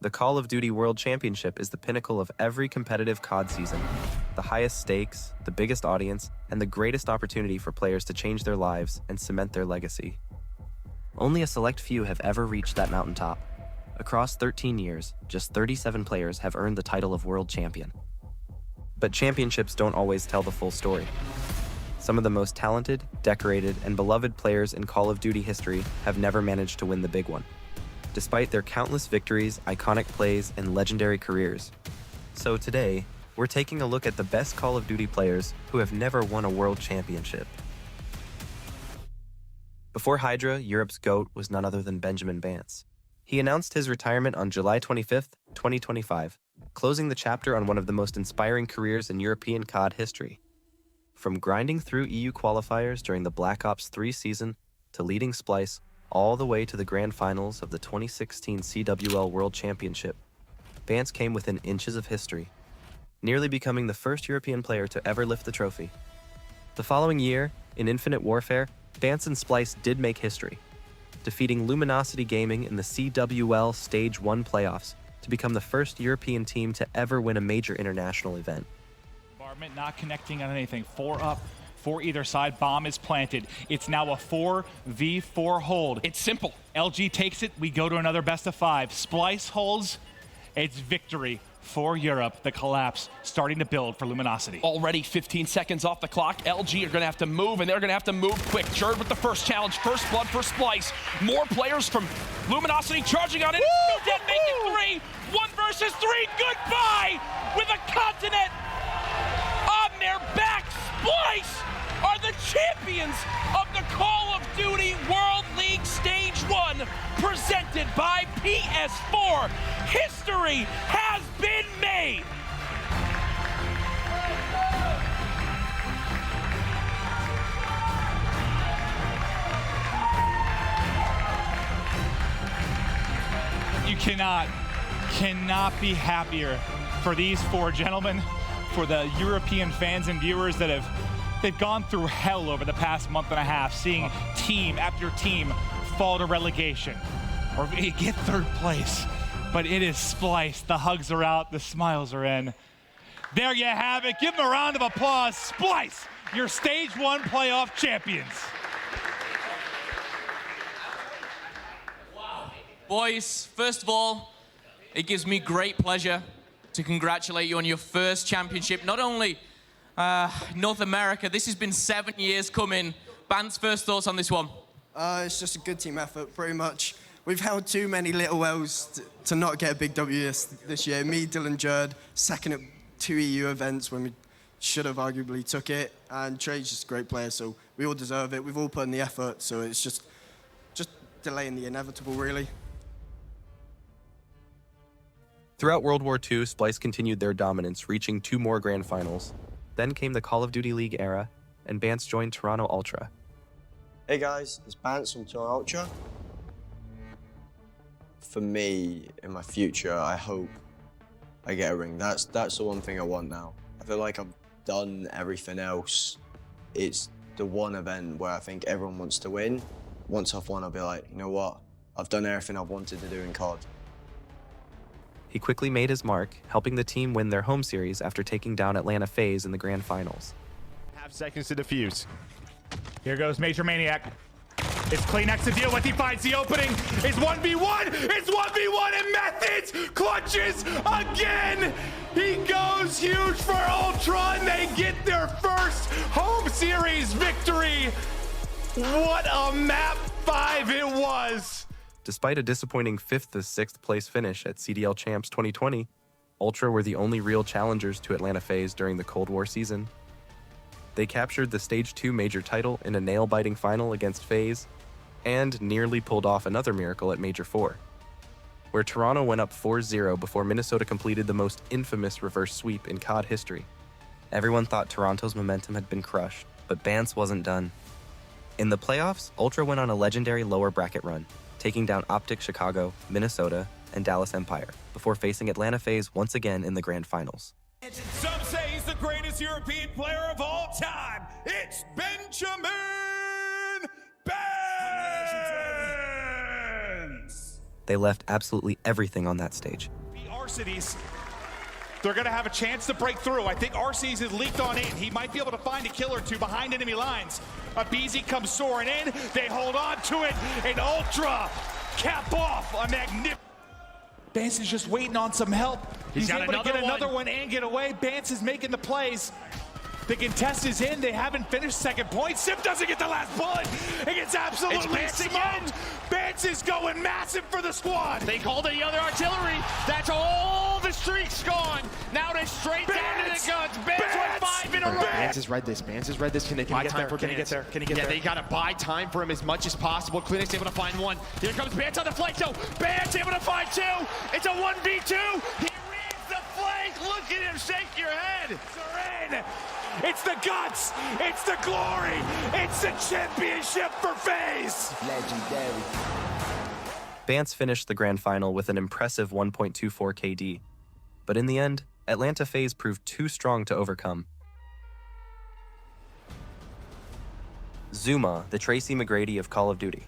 The Call of Duty World Championship is the pinnacle of every competitive COD season. The highest stakes, the biggest audience, and the greatest opportunity for players to change their lives and cement their legacy. Only a select few have ever reached that mountaintop. Across 13 years, just 37 players have earned the title of World Champion. But championships don't always tell the full story. Some of the most talented, decorated, and beloved players in Call of Duty history have never managed to win the big one, despite their countless victories, iconic plays, and legendary careers. So today, we're taking a look at the best Call of Duty players who have never won a world championship. Before Hydra, Europe's GOAT was none other than Benjamin Bance. He announced his retirement on July 25th, 2025, closing the chapter on one of the most inspiring careers in European COD history. From grinding through EU qualifiers during the Black Ops 3 season to leading Splice, all the way to the grand finals of the 2016 CWL World Championship, Bance came within inches of history, nearly becoming the first European player to ever lift the trophy. The following year, in Infinite Warfare, Bance and Splice did make history, defeating Luminosity Gaming in the CWL Stage 1 playoffs to become the first European team to ever win a major international event. Not connecting on anything. 4 up for either side. Bomb is planted. It's now a 4v4 hold. It's simple. LG takes it. We go to another best of 5. Splice holds. It's victory for Europe. The collapse starting to build for Luminosity. Already 15 seconds off the clock. LG are going to have to move, and they're going to have to move quick. Jerd with the first challenge. First blood for Splice. More players from Luminosity charging on it. It's 2 dead, making 3. 1 versus 3. Goodbye with a continent on their back. Splice are the champions of the Call of Duty World League Stage 1, presented by PS4. History has been made. You cannot be happier for these 4 gentlemen, for the European fans and viewers that they've gone through hell over the past month and a half, seeing team after team fall to relegation or get 3rd place. But it is Splice. The hugs are out, the smiles are in. There you have it. Give them a round of applause. Splice, your Stage 1 playoff champions. Boys, first of all, it gives me great pleasure to congratulate you on your first championship. Not only North America, this has been 7 years coming. Bance, first thoughts on this one? It's just a good team effort, pretty much. We've held too many little L's to not get a big W this year. Me, Dylan, Jerd, second at 2 EU events when we should have arguably took it. And Trey's just a great player, so we all deserve it. We've all put in the effort, so it's just delaying the inevitable, really. Throughout World War II, Splice continued their dominance, reaching 2 more grand finals. Then came the Call of Duty League era, and Bance joined Toronto Ultra. Hey guys, it's Bance from Toronto Ultra. For me, in my future, I hope I get a ring. That's the one thing I want now. I feel like I've done everything else. It's the one event where I think everyone wants to win. Once I've won, I'll be like, you know what? I've done everything I've wanted to do in COD. He quickly made his mark, helping the team win their home series after taking down Atlanta FaZe in the grand finals. Half seconds to defuse. Here goes Major Maniac. It's CleanX to deal with. He finds the opening. It's 1v1. It's 1v1 and Methods clutches again. He goes huge for Ultra and they get their first home series victory. What a map 5 it was. Despite a disappointing 5th to 6th place finish at CDL Champs 2020, Ultra were the only real challengers to Atlanta FaZe during the Cold War season. They captured the Stage 2 major title in a nail-biting final against FaZe, and nearly pulled off another miracle at Major 4, where Toronto went up 4-0 before Minnesota completed the most infamous reverse sweep in COD history. Everyone thought Toronto's momentum had been crushed, but Bance wasn't done. In the playoffs, Ultra went on a legendary lower bracket run, taking down Optic Chicago, Minnesota, and Dallas Empire, before facing Atlanta FaZe once again in the grand finals. Some say he's the greatest European player of all time. It's Benjamin Bance! they left absolutely everything on that stage. Arcides, they're going to have a chance to break through. I think Arcides has leaked on in. He might be able to find a kill or two behind enemy lines. Abizi comes soaring in. They hold on to it. An ultra cap off a magnificent. Bance is just waiting on some help. He's able to get another one and get away. Bance is making the plays. The contest is in. They haven't finished second point. Sim doesn't get the last bullet. It gets absolutely smoked. Bance is going massive for the squad. They called the other artillery. That's all the streaks gone. Now they're straight down to the guns. Bance with 5 in a row. Bance has read this. Bance has read this. Can he get there? Can he get there? Can he get there? Yeah, they got to buy time for him as much as possible. Clinic's able to find one. Here comes Bance on the flank, though. Bance able to find 2. It's a 1v2. He reads the flank. Look at him shake your head. They're in. It's the guts. It's the glory. It's the championship for FaZe. Legendary. Bance finished the grand final with an impressive 1.24 KD. But in the end, Atlanta FaZe proved too strong to overcome. ZooMaa, the Tracy McGrady of Call of Duty.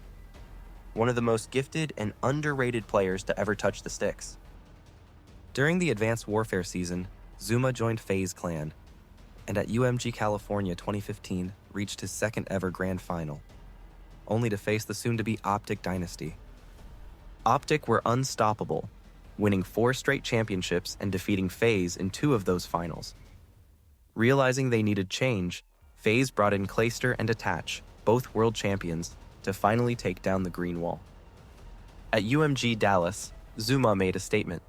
One of the most gifted and underrated players to ever touch the sticks. During the Advanced Warfare season, ZooMaa joined FaZe Clan, and at UMG California 2015 reached his second ever grand final, only to face the soon-to-be Optic dynasty. Optic were unstoppable, winning 4 straight championships and defeating FaZe in 2 of those finals. Realizing they needed change, FaZe brought in Clayster and Attach, both world champions, to finally take down the Green Wall. At UMG Dallas, ZooMaa made a statement.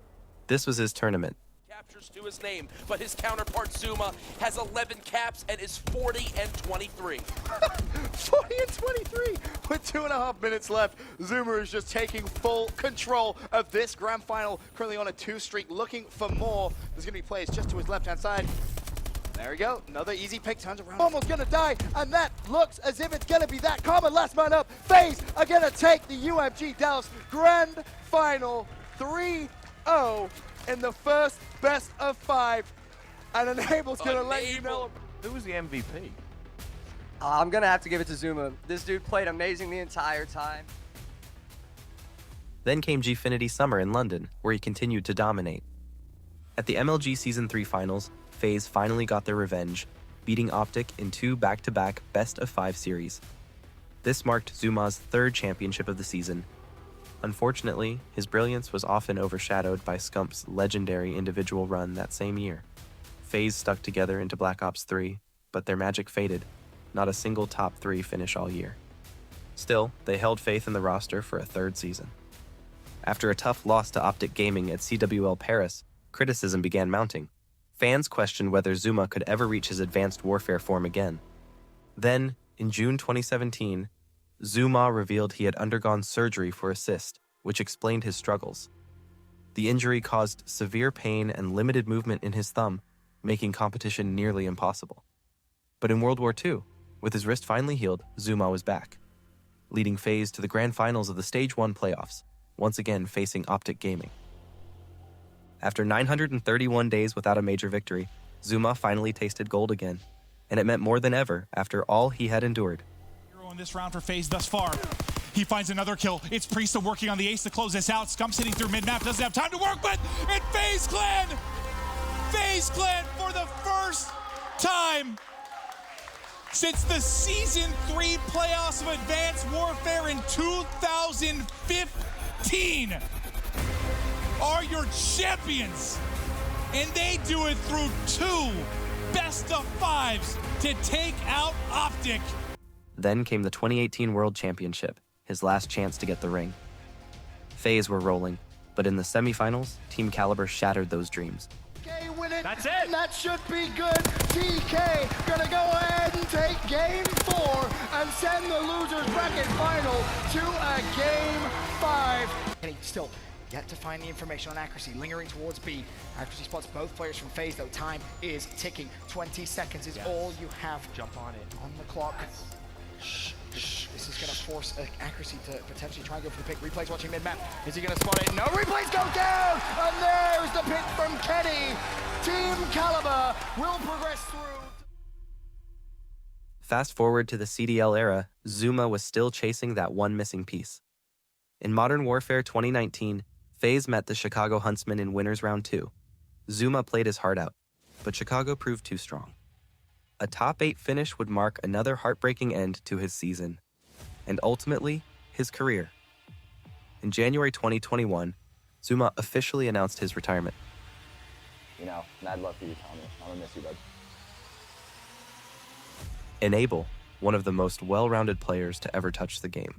This was his tournament. Captures to his name, but his counterpart ZooMaa has 11 caps and is 40-23. 40-23 with 2.5 minutes left. ZooMaa is just taking full control of this grand final, currently on a 2 streak, looking for more. There's going to be players just to his left-hand side. There we go, another easy pick, turns around. Almost gonna die, and that looks as if it's gonna be that common. Last man up, FaZe are gonna take the UMG Dallas Grand Final 3-0 in the first best of 5. And Enable's gonna let you know. Who was the MVP? I'm gonna have to give it to ZooMaa. This dude played amazing the entire time. Then came Gfinity Summer in London, where he continued to dominate. At the MLG Season 3 finals, FaZe finally got their revenge, beating Optic in 2 back-to-back best-of-5 series. This marked ZooMaa's 3rd championship of the season. Unfortunately, his brilliance was often overshadowed by Scump's legendary individual run that same year. FaZe stuck together into Black Ops 3, but their magic faded. Not a single top 3 finish all year. Still, they held faith in the roster for a 3rd season. After a tough loss to Optic Gaming at CWL Paris, criticism began mounting. Fans questioned whether ZooMaa could ever reach his Advanced Warfare form again. Then, in June 2017, ZooMaa revealed he had undergone surgery for a cyst, which explained his struggles. The injury caused severe pain and limited movement in his thumb, making competition nearly impossible. But in World War II, with his wrist finally healed, ZooMaa was back, leading FaZe to the grand finals of the Stage 1 playoffs, once again facing Optic Gaming. After 931 days without a major victory, ZooMaa finally tasted gold again, and it meant more than ever after all he had endured. Hero in this round for FaZe thus far. He finds another kill. It's Priesta working on the ace to close this out. Scump's hitting through mid-map, doesn't have time to work with, and FaZe Clan for the first time since the Season 3 playoffs of Advanced Warfare in 2015 are your champions, and they do it through 2 best-of-5s to take out Optic. Then came the 2018 World Championship, his last chance to get the ring. FaZe were rolling, but in the semifinals, Team Caliber shattered those dreams. DK win it. That's it. And that should be good. DK gonna go ahead and take game 4 and send the losers bracket final to a game 5. And he still yet to find the information on accuracy, lingering towards B. Accuracy spots both players from FaZe, though time is ticking. 20 seconds is all you have. Jump on it. On the clock. Shh. This is going to force accuracy to potentially try and go for the pick. Replay's watching mid-map. Is he going to spot it? No, replays go down! And there's the pick from Kenny. Team Caliber will progress through. Fast forward to the CDL era, ZooMaa was still chasing that one missing piece. In Modern Warfare 2019, FaZe met the Chicago Huntsmen in Winners Round 2. ZooMaa played his heart out, but Chicago proved too strong. A top 8 finish would mark another heartbreaking end to his season, and ultimately, his career. In January 2021, ZooMaa officially announced his retirement. You know, mad love for you, Tommy. I'm gonna miss you, bud. Enable, one of the most well-rounded players to ever touch the game.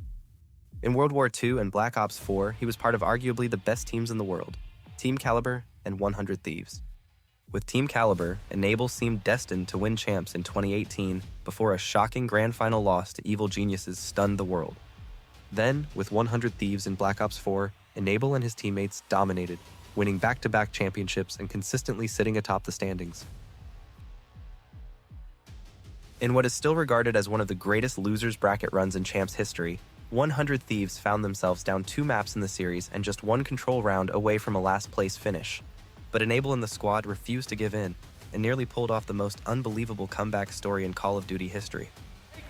In World War II and Black Ops 4, he was part of arguably the best teams in the world, Team Caliber and 100 Thieves. With Team Caliber, Enable seemed destined to win champs in 2018 before a shocking grand final loss to Evil Geniuses stunned the world. Then, with 100 Thieves in Black Ops 4, Enable and his teammates dominated, winning back-to-back championships and consistently sitting atop the standings. In what is still regarded as one of the greatest losers bracket runs in champs history, 100 Thieves found themselves down 2 maps in the series and just 1 control round away from a last-place finish. But Enable and the squad refused to give in, and nearly pulled off the most unbelievable comeback story in Call of Duty history.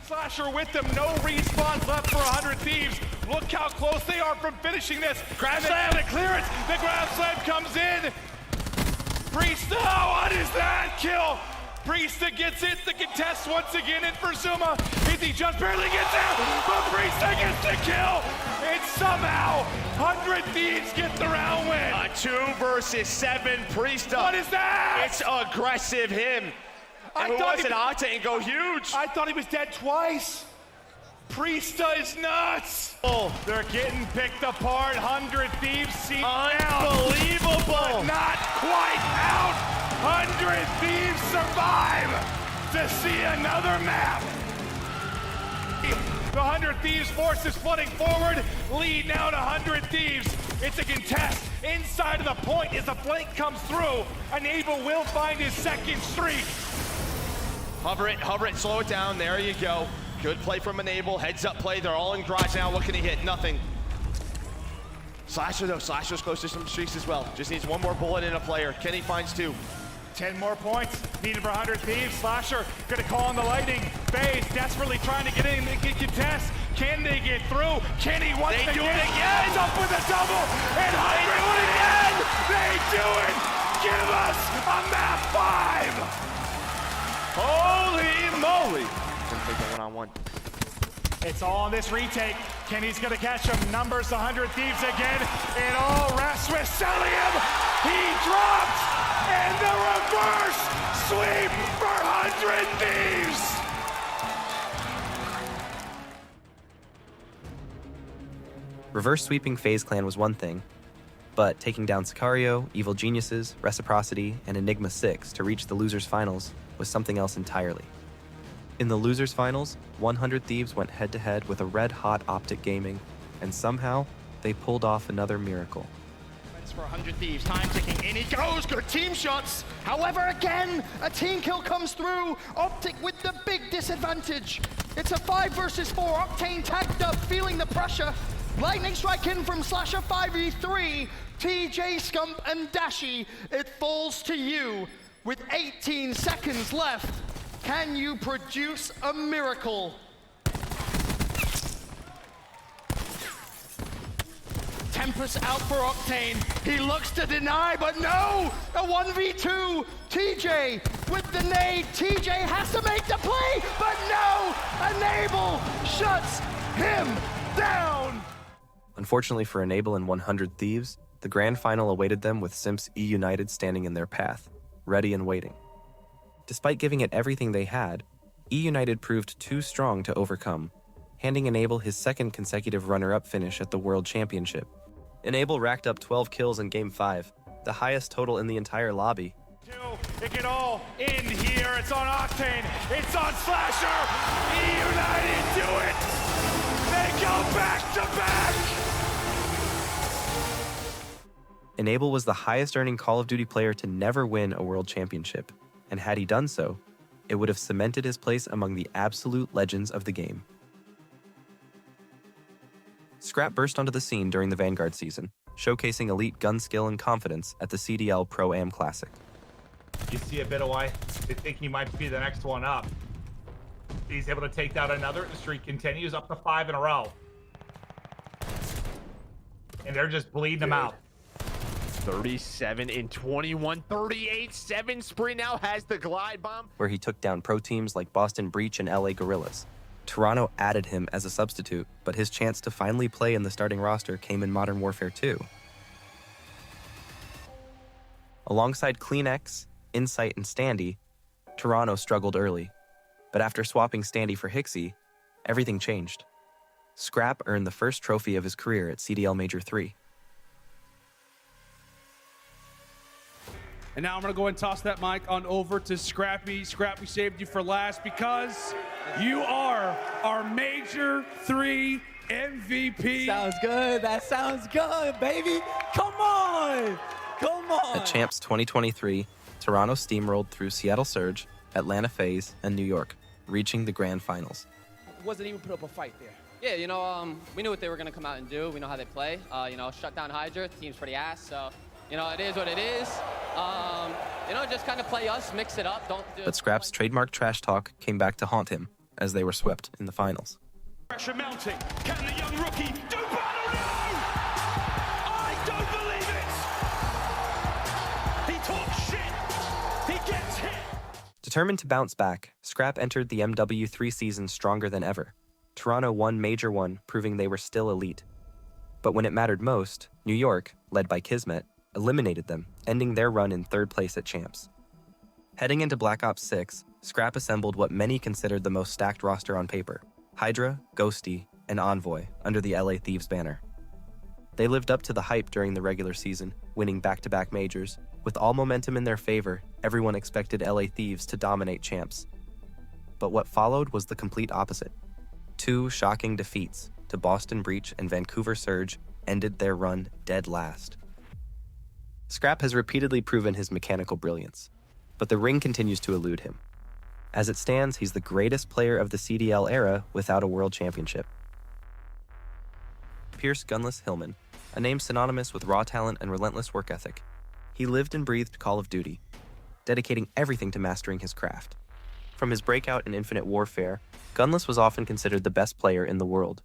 Slasher with them, no respawns left for 100 Thieves. Look how close they are from finishing this. Grab slam, the clearance, the grab slam comes in. Priesta, what is that kill? Priesta gets it, the contest once again in for ZooMaa. Is he just barely gets there, but Priesta gets the kill. And somehow, 100 Thieves get the round win. A 2 versus 7 Priesta. What is that? It's aggressive him. I Who thought was it? Octane go huge. I thought he was dead twice. Priesta is nuts. Oh, they're getting picked apart. 100 Thieves seem unbelievable. But not quite out. 100 Thieves survive to see another map. The 100 Thieves force is flooding forward. Lead now to 100 Thieves. It's a contest inside of the point as the flank comes through. Enable will find his second streak. Hover it, slow it down. There you go. Good play from Enable. Heads up play. They're all in garage now. What can he hit? Nothing. Slasher though. Slasher's close to some streaks as well. Just needs 1 more bullet in a player. Kenny finds 2. 10 more points needed for 100 Thieves. Slasher gonna call on the lightning. FaZe desperately trying to get in and get contest. Can they get through? Kenny once again. They do it again. He's up with a double. And 100 do it again. They do it. Give us a map 5. Holy moly. Gonna take the one-on-one. It's all on this retake. Kenny's gonna catch him. Numbers 100 Thieves again. It all rests with selling him. He dropped. And the reverse sweep for 100 Thieves. Reverse sweeping FaZe Clan was one thing, but taking down Sicario, Evil Geniuses, Reciprocity, and Enigma 6 to reach the losers finals was something else entirely. In the losers finals, 100 Thieves went head-to-head with a red-hot Optic Gaming, and somehow, they pulled off another miracle. For 100 Thieves, time ticking, in he goes, good team shots. However, again, a team kill comes through. Optic with the big disadvantage. It's a 5 versus 4, Octane tagged up, feeling the pressure. Lightning strike in from Slasher 5v3, TJ, Scump, and Dashi. It falls to you with 18 seconds left. Can you produce a miracle? Tempest out for Octane. He looks to deny, but no! A 1v2. TJ with the nade. TJ has to make the play, but no! Enable shuts him down! Unfortunately for Enable and 100 Thieves, the grand final awaited them with Simps E United standing in their path, ready and waiting. Despite giving it everything they had, E United proved too strong to overcome, handing Enable his 2nd consecutive runner-up finish at the World Championship. Enable racked up 12 kills in Game 5, the highest total in the entire lobby. It can all end here. It's on Octane. It's on Slasher. E United do it. They go back to back. Enable was the highest earning Call of Duty player to never win a World Championship, and had he done so, it would have cemented his place among the absolute legends of the game. Scrap burst onto the scene during the Vanguard season, showcasing elite gun skill and confidence at the CDL Pro-Am Classic. You see a bit of why they think he might be the next one up. He's able to take down another. The streak continues up to 5 in a row. and they're just bleeding them out. 37 in 21, 38-7. Spree now has the glide bomb. Where he took down pro teams like Boston Breach and LA Gorillas. Toronto added him as a substitute, but his chance to finally play in the starting roster came in Modern Warfare 2. Alongside Kleenex, Insight, and Standy, Toronto struggled early. But after swapping Standy for Hixie, everything changed. Scrap earned the first trophy of his career at CDL Major 3. And now I'm going to go and toss that mic on over to Scrappy. Scrappy saved you for last because you are our Major 3 MVP. Sounds good. That sounds good, baby. Come on. Come on. At Champs 2023, Toronto steamrolled through Seattle Surge, Atlanta FaZe, and New York, reaching the grand finals. Wasn't even put up a fight there. Yeah, we knew what they were going to come out and do. We know how they play. Shut down Hydra. The team's pretty ass, so, it is what it is. Just kind of play us, mix it up. But Scrap's trademark trash talk came back to haunt him as they were swept in the finals. Pressure mounting. Can the young rookie do battle now? I don't believe it! He talks shit! He gets hit! Determined to bounce back, Scrap entered the MW3 season stronger than ever. Toronto won Major 1, proving they were still elite. But when it mattered most, New York, led by Kismet, eliminated them, ending their run in third place at Champs. Heading into Black Ops 6, Scrap assembled what many considered the most stacked roster on paper: Hydra, Ghosty, and Envoy under the LA Thieves banner. They lived up to the hype during the regular season, winning back-to-back majors. With all momentum in their favor, everyone expected LA Thieves to dominate Champs. But what followed was the complete opposite. 2 shocking defeats to Boston Breach and Vancouver Surge ended their run dead last. Scrap has repeatedly proven his mechanical brilliance, but the ring continues to elude him. As it stands, he's the greatest player of the CDL era without a world championship. Pierce Gunless Hillman, a name synonymous with raw talent and relentless work ethic. He lived and breathed Call of Duty, dedicating everything to mastering his craft. From his breakout in Infinite Warfare, Gunless was often considered the best player in the world.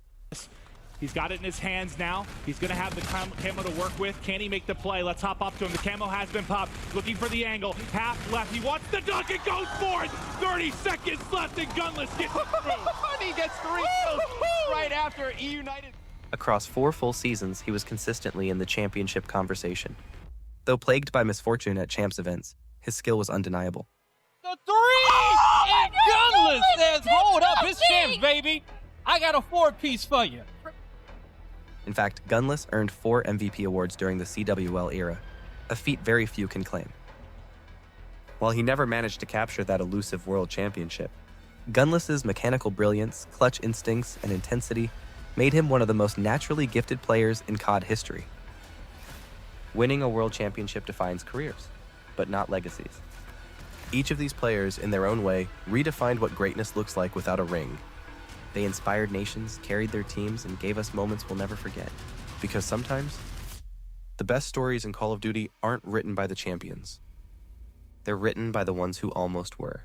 He's got it in his hands now. He's going to have the camo to work with. Can he make the play? Let's hop up to him. The camo has been popped. Looking for the angle. Half left. He wants the dunk. It goes for it. 30 seconds left and Gunless gets it through. He gets 3 kills right after E-United. Across 4 full seasons, he was consistently in the championship conversation. Though plagued by misfortune at Champs events, his skill was undeniable. The 3! And Gunless says, hold up, it's Champs, baby. I got a 4-piece for you. In fact, Gunless earned 4 MVP awards during the CWL era, a feat very few can claim. While he never managed to capture that elusive world championship, Gunless's mechanical brilliance, clutch instincts, and intensity made him one of the most naturally gifted players in COD history. Winning a world championship defines careers, but not legacies. Each of these players, in their own way, redefined what greatness looks like without a ring. They inspired nations, carried their teams, and gave us moments we'll never forget. Because sometimes, the best stories in Call of Duty aren't written by the champions. They're written by the ones who almost were.